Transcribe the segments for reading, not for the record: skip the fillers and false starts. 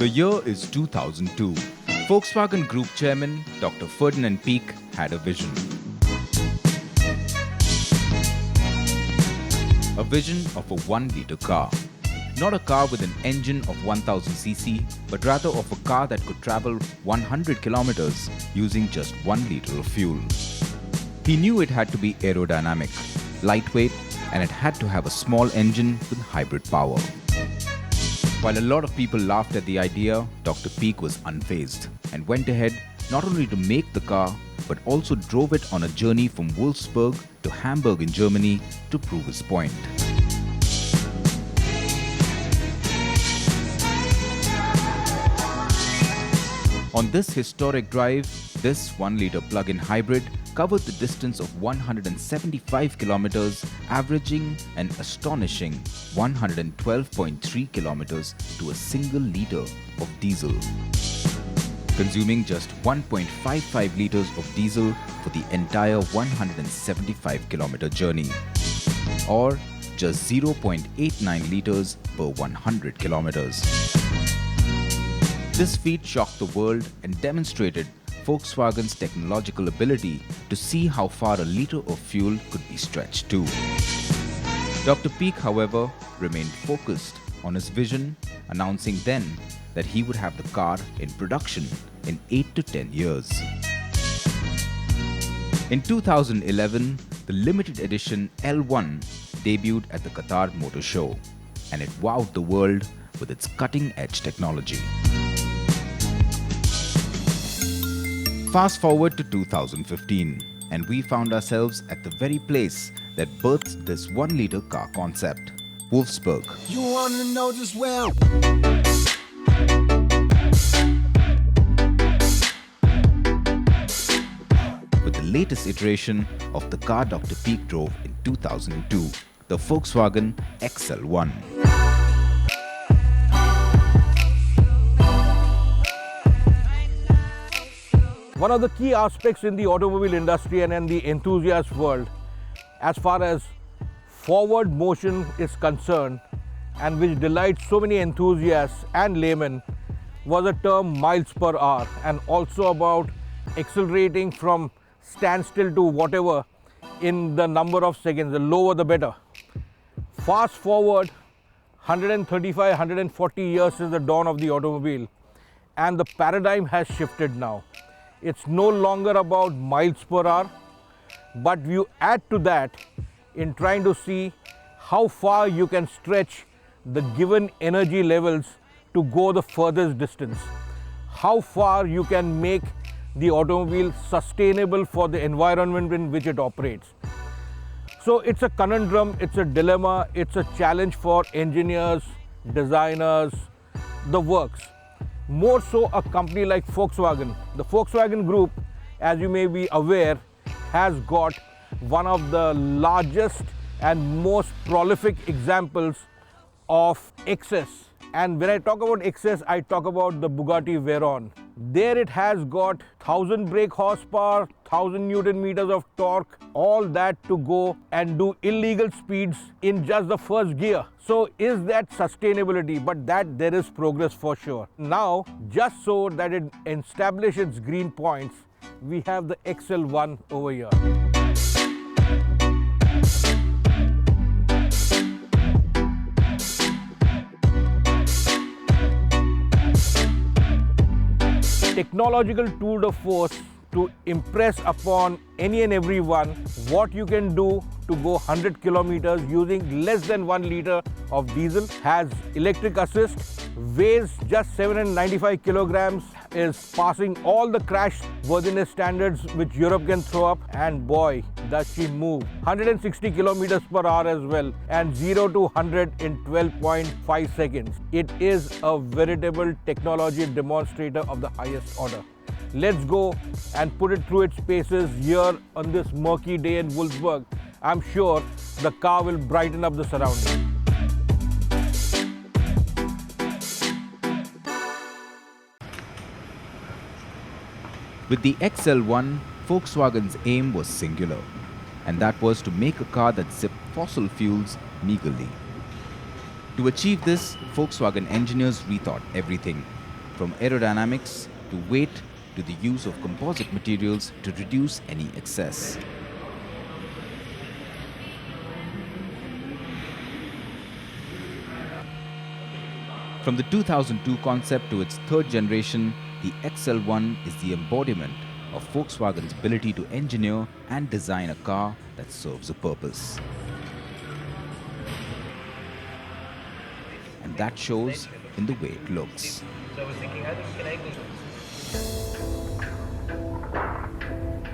The year is 2002. Volkswagen Group Chairman Dr. Ferdinand Peak had a vision. A vision of a 1-litre car. Not a car with an engine of 1000cc, but rather of a car that could travel 100 kilometers using just 1 litre of fuel. He knew it had to be aerodynamic, lightweight, and it had to have a small engine with hybrid power. While a lot of people laughed at the idea, Dr. Peak was unfazed and went ahead not only to make the car, but also drove it on a journey from Wolfsburg to Hamburg in Germany to prove his point. On this historic drive, this 1-litre plug-in hybrid covered the distance of 175 kilometers, averaging an astonishing 112.3 kilometers to a single litre of diesel, consuming just 1.55 litres of diesel for the entire 175-kilometer journey, or just 0.89 litres per 100 kilometers. This feat shocked the world and demonstrated Volkswagen's technological ability to see how far a litre of fuel could be stretched to. Dr. Peak, however, remained focused on his vision, announcing then that he would have the car in production in 8 to 10 years. In 2011, the limited edition L1 debuted at the Qatar Motor Show, and it wowed the world with its cutting-edge technology. Fast forward to 2015, and we found ourselves at the very place that birthed this 1-litre car concept, Wolfsburg. You want to know just where? With the latest iteration of the car Dr. Peak drove in 2002, the Volkswagen XL1. One of the key aspects in the automobile industry and in the enthusiast world, as far as forward motion is concerned, and which delights so many enthusiasts and laymen, was the term miles per hour, and also about accelerating from standstill to whatever in the number of seconds, the lower the better. Fast forward 135, 140 years since the dawn of the automobile, and the paradigm has shifted now. It's no longer about miles per hour, but you add to that in trying to see how far you can stretch the given energy levels to go the furthest distance, how far you can make the automobile sustainable for the environment in which it operates. So it's a conundrum, it's a dilemma, it's a challenge for engineers, designers, the works. More so a company like Volkswagen. The Volkswagen Group, as you may be aware, has got one of the largest and most prolific examples of excess. And when I talk about excess, I talk about the Bugatti Veyron. There it has got 1000 brake horsepower, 1000 Newton meters of torque, all that to go and do illegal speeds in just the first gear. So is that sustainability? But that there is progress for sure. Now, just so that it establishes its green points, we have the XL1 over here. Technological tour de force to impress upon any and everyone what you can do to go 100 kilometers using less than 1 litre of diesel, has electric assist, weighs just 795 kilograms, is passing all the crash worthiness standards which Europe can throw up, and boy, does she move. 160 kilometers per hour as well, and 0 to 100 in 12.5 seconds. It is a veritable technology demonstrator of the highest order. Let's go and put it through its paces here on this murky day in Wolfsburg. I'm sure the car will brighten up the surroundings. With the XL1, Volkswagen's aim was singular, and that was to make a car that zipped fossil fuels meagerly. To achieve this, Volkswagen engineers rethought everything, from aerodynamics to weight to the use of composite materials to reduce any excess. From the 2002 concept to its third generation, the XL1 is the embodiment of Volkswagen's ability to engineer and design a car that serves a purpose. And that shows in the way it looks.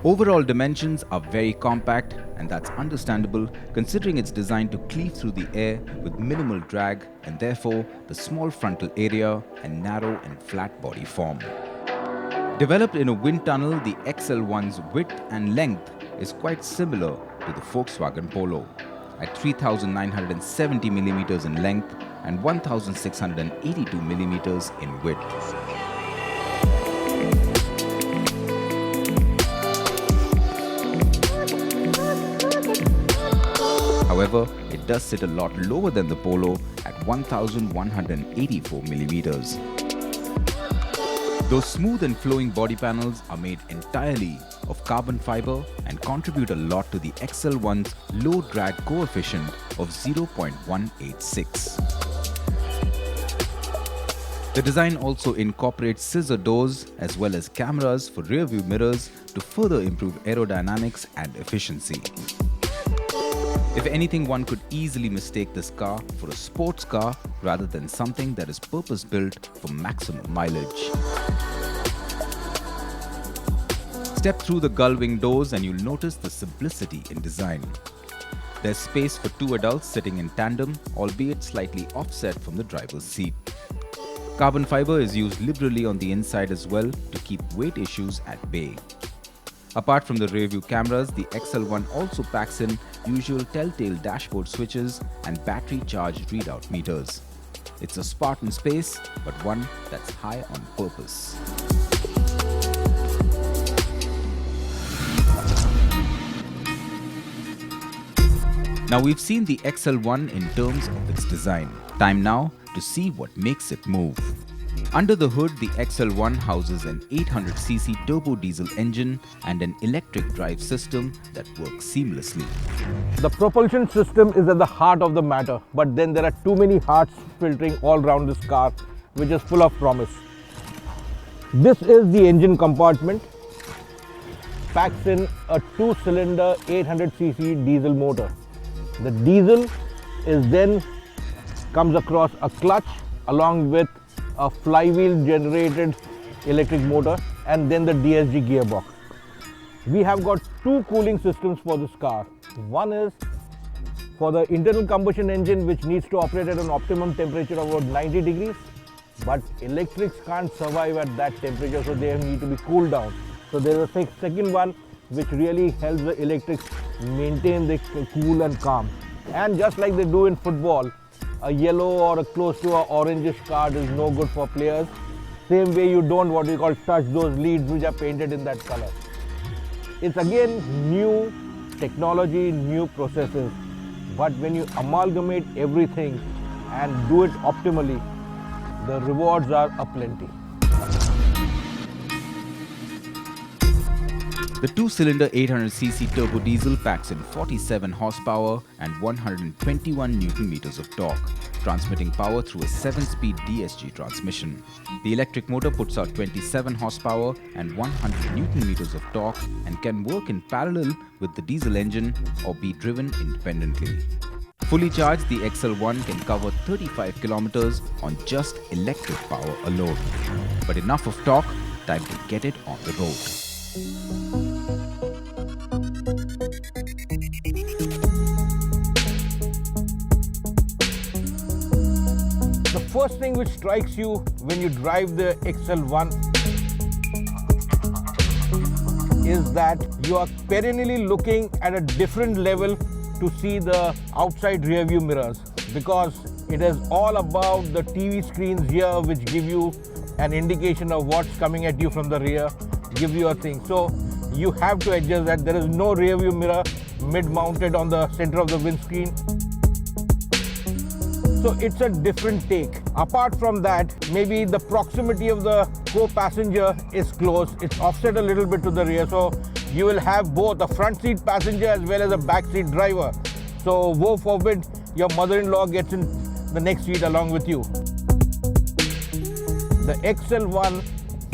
Overall dimensions are very compact, and that's understandable considering it's designed to cleave through the air with minimal drag and therefore the small frontal area and narrow and flat body form. Developed in a wind tunnel, the XL1's width and length is quite similar to the Volkswagen Polo at 3,970 mm in length and 1,682 mm in width. However, it does sit a lot lower than the Polo at 1,184 mm. Those smooth and flowing body panels are made entirely of carbon fiber and contribute a lot to the XL1's low drag coefficient of 0.186. The design also incorporates scissor doors as well as cameras for rear view mirrors to further improve aerodynamics and efficiency. If anything, one could easily mistake this car for a sports car rather than something that is purpose-built for maximum mileage. Step through the gull-wing doors and you'll notice the simplicity in design. There's space for two adults sitting in tandem, albeit slightly offset from the driver's seat. Carbon fiber is used liberally on the inside as well to keep weight issues at bay. Apart from the rear-view cameras, the XL1 also packs in usual telltale dashboard switches and battery-charged readout meters. It's a Spartan space, but one that's high on purpose. Now we've seen the XL1 in terms of its design. Time now to see what makes it move. Under the hood, the XL1 houses an 800cc turbo diesel engine and an electric drive system that works seamlessly. The propulsion system is at the heart of the matter, but then there are too many hearts filtering all around this car, which is full of promise. This is the engine compartment. Packs in a 2-cylinder 800cc diesel motor. The diesel is then comes across a clutch along with a flywheel generated electric motor and then the DSG gearbox. We have got two cooling systems for this car. One is for the internal combustion engine, which needs to operate at an optimum temperature of about 90 degrees, but electrics can't survive at that temperature, so they need to be cooled down. So there is a second one which really helps the electrics maintain the cool and calm. And just like they do in football, a yellow or a close to an orangish card is no good for players. Same way you don't what we call touch those leads which are painted in that color. It's again new technology, new processes, but when you amalgamate everything and do it optimally, the rewards are aplenty. The 2-cylinder 800cc turbo diesel packs in 47 horsepower and 121 Nm of torque, transmitting power through a 7-speed DSG transmission. The electric motor puts out 27 horsepower and 100 Nm of torque and can work in parallel with the diesel engine or be driven independently. Fully charged, the XL1 can cover 35 kilometers on just electric power alone. But enough of talk, time to get it on the road. The first thing which strikes you when you drive the XL1 is that you are perennially looking at a different level to see the outside rear view mirrors, because it is all about the TV screens here which give you an indication of what's coming at you from the rear, give you a thing. So you have to adjust that. There is no rear view mirror mid-mounted on the center of the windscreen. So it's a different take. Apart from that, maybe the proximity of the co-passenger is close. It's offset a little bit to the rear. So you will have both a front seat passenger as well as a back seat driver. So woe forbid your mother-in-law gets in the next seat along with you. The XL1,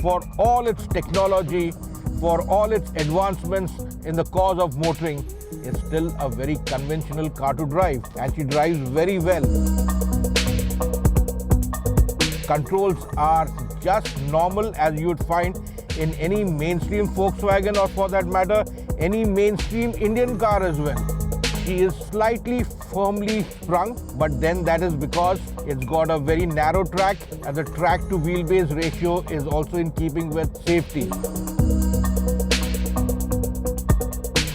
for all its technology, for all its advancements in the cause of motoring, is still a very conventional car to drive, and she drives very well. Controls are just normal as you would find in any mainstream Volkswagen, or for that matter, any mainstream Indian car as well. She is slightly firmly sprung, but then that is because it's got a very narrow track, and the track to wheelbase ratio is also in keeping with safety.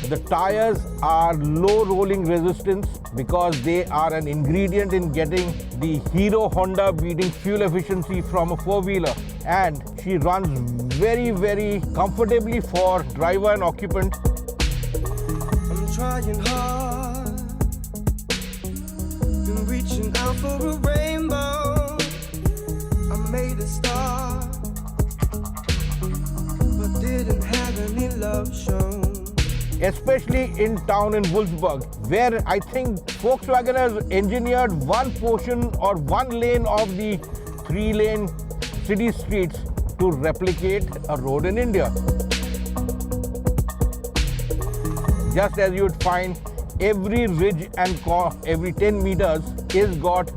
The tires are low rolling resistance because they are an ingredient in getting the Hero Honda beating fuel efficiency from a four-wheeler, and she runs very, very comfortably for driver and occupant. I'm trying hard, been reaching out for a rainbow. I made a start, but didn't have any love shown. Especially in town in Wolfsburg, where I think Volkswagen has engineered one portion or one lane of the three-lane city streets to replicate a road in India. Just as you would find, every ridge and every 10 meters is got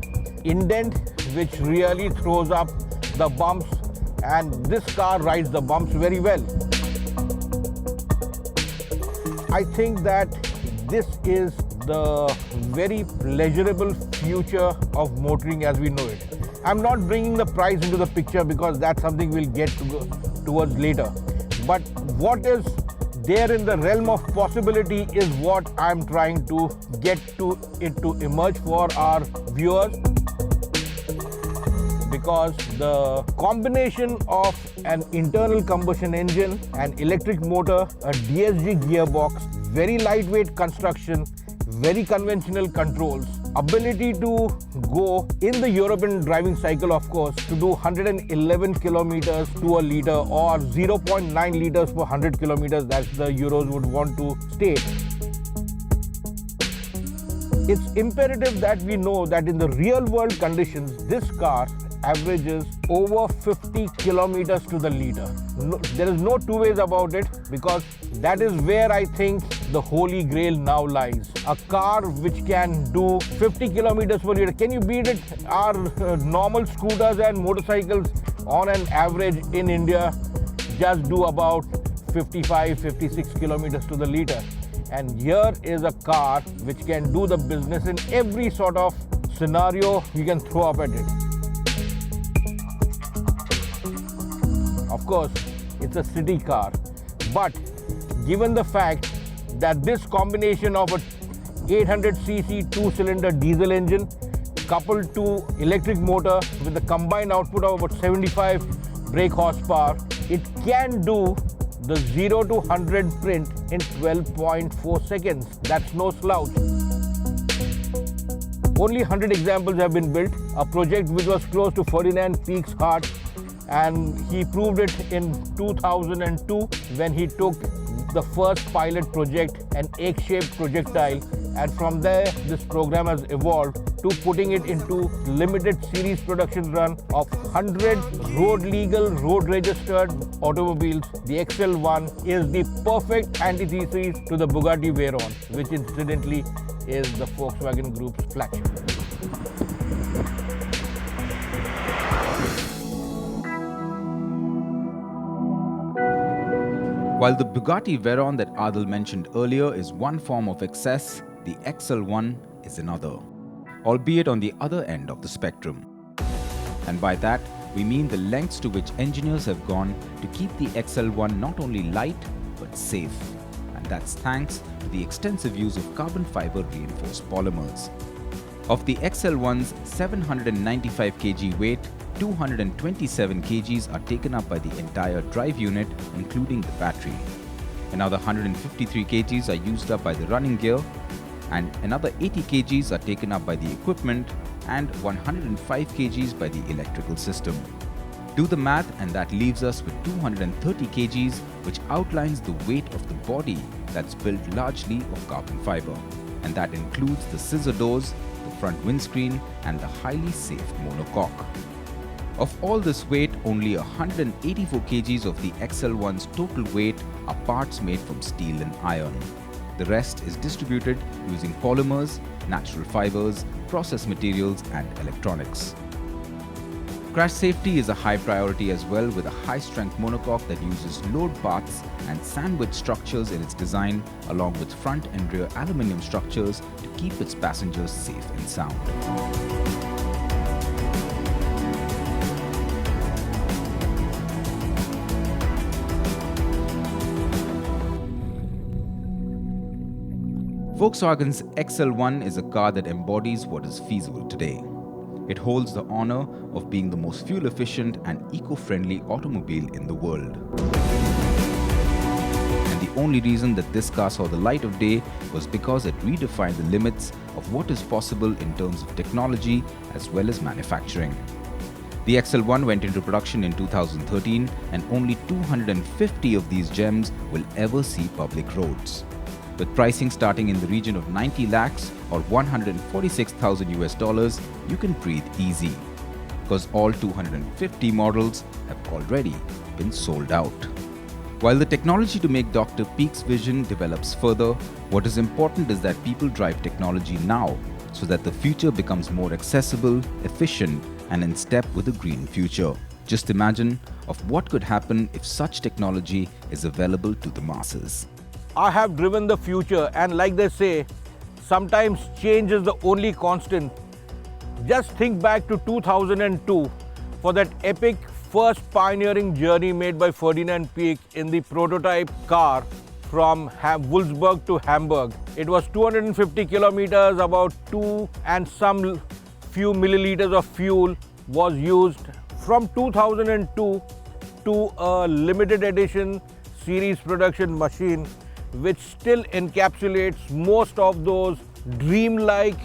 indent which really throws up the bumps, and this car rides the bumps very well. I think that this is the very pleasurable future of motoring as we know it. I'm not bringing the price into the picture because that's something we'll get towards later. But what is there in the realm of possibility is what I'm trying to get to it to emerge for our viewers. Because the combination of an internal combustion engine, an electric motor, a DSG gearbox, very lightweight construction, very conventional controls, ability to go in the European driving cycle, of course, to do 111 kilometers to a litre or 0.9 litres per 100 kilometers, that's the Euros would want to state. It's imperative that we know that in the real world conditions, this car averages over 50 kilometers to the litre. No, there is no two ways about it, because that is where I think the holy grail now lies. A car which can do 50 kilometers per litre. Can you beat it? Our normal scooters and motorcycles on an average in India just do about 55-56 kilometers to the litre. And here is a car which can do the business in every sort of scenario you can throw up at it. Of course, it's a city car, but given the fact that this combination of a 800cc two-cylinder diesel engine coupled to electric motor with a combined output of about 75 brake horsepower, it can do the 0 to 100 sprint in 12.4 seconds. That's no slouch. Only 100 examples have been built, a project which was close to Ferdinand Piech's heart, and he proved it in 2002 when he took the first pilot project, an egg-shaped projectile, and from there this program has evolved to putting it into limited series production run of 100 road legal, road registered automobiles. The XL1 is the perfect antithesis to the Bugatti Veyron, which incidentally is the Volkswagen Group's flagship. While the Bugatti Veyron that Adil mentioned earlier is one form of excess, the XL1 is another, albeit on the other end of the spectrum. And by that, we mean the lengths to which engineers have gone to keep the XL1 not only light, but safe. And that's thanks to the extensive use of carbon fiber reinforced polymers. Of the XL1's 795 kg weight, 227 kgs are taken up by the entire drive unit, including the battery. Another 153 kgs are used up by the running gear, and another 80 kgs are taken up by the equipment and 105 kgs by the electrical system. Do the math and that leaves us with 230 kgs, which outlines the weight of the body that's built largely of carbon fiber. And that includes the scissor doors, the front windscreen and the highly safe monocoque. Of all this weight, only 184 kgs of the XL1's total weight are parts made from steel and iron. The rest is distributed using polymers, natural fibers, process materials and electronics. Crash safety is a high priority as well, with a high-strength monocoque that uses load baths and sandwich structures in its design, along with front and rear aluminium structures to keep its passengers safe and sound. Volkswagen's XL1 is a car that embodies what is feasible today. It holds the honor of being the most fuel-efficient and eco-friendly automobile in the world. And the only reason that this car saw the light of day was because it redefined the limits of what is possible in terms of technology as well as manufacturing. The XL1 went into production in 2013, and only 250 of these gems will ever see public roads. With pricing starting in the region of 90 lakhs or $146,000, you can breathe easy, because all 250 models have already been sold out. While the technology to make Dr. Peak's vision develops further, what is important is that people drive technology now so that the future becomes more accessible, efficient, and in step with a green future. Just imagine of what could happen if such technology is available to the masses. I have driven the future, and like they say, sometimes change is the only constant. Just think back to 2002 for that epic first pioneering journey made by Ferdinand Piëch in the prototype car from Wolfsburg to Hamburg. It was 250 kilometers, about 2 and some few milliliters of fuel was used. From 2002 to a limited edition series production machine, which still encapsulates most of those dreamlike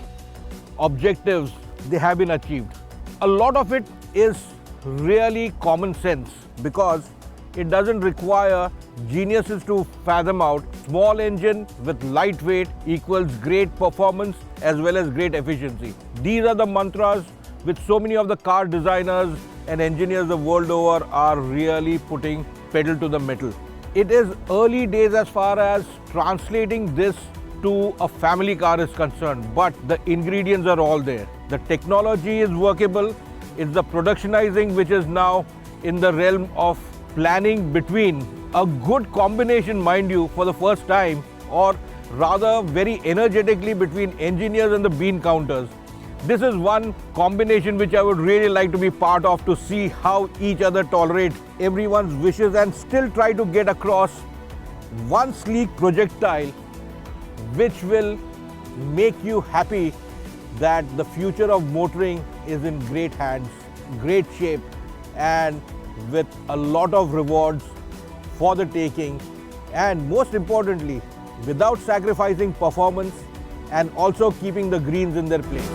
objectives they have been achieved. A lot of it is really common sense, because it doesn't require geniuses to fathom out small engine with lightweight equals great performance as well as great efficiency. These are the mantras which so many of the car designers and engineers the world over are really putting pedal to the metal. It is early days as far as translating this to a family car is concerned, but the ingredients are all there. The technology is workable. It's the productionizing which is now in the realm of planning between a good combination, mind you, for the first time, or rather very energetically between engineers and the bean counters. This is one combination which I would really like to be part of, to see how each other tolerate everyone's wishes and still try to get across one sleek projectile which will make you happy that the future of motoring is in great hands, great shape, and with a lot of rewards for the taking, and most importantly, without sacrificing performance and also keeping the greens in their place.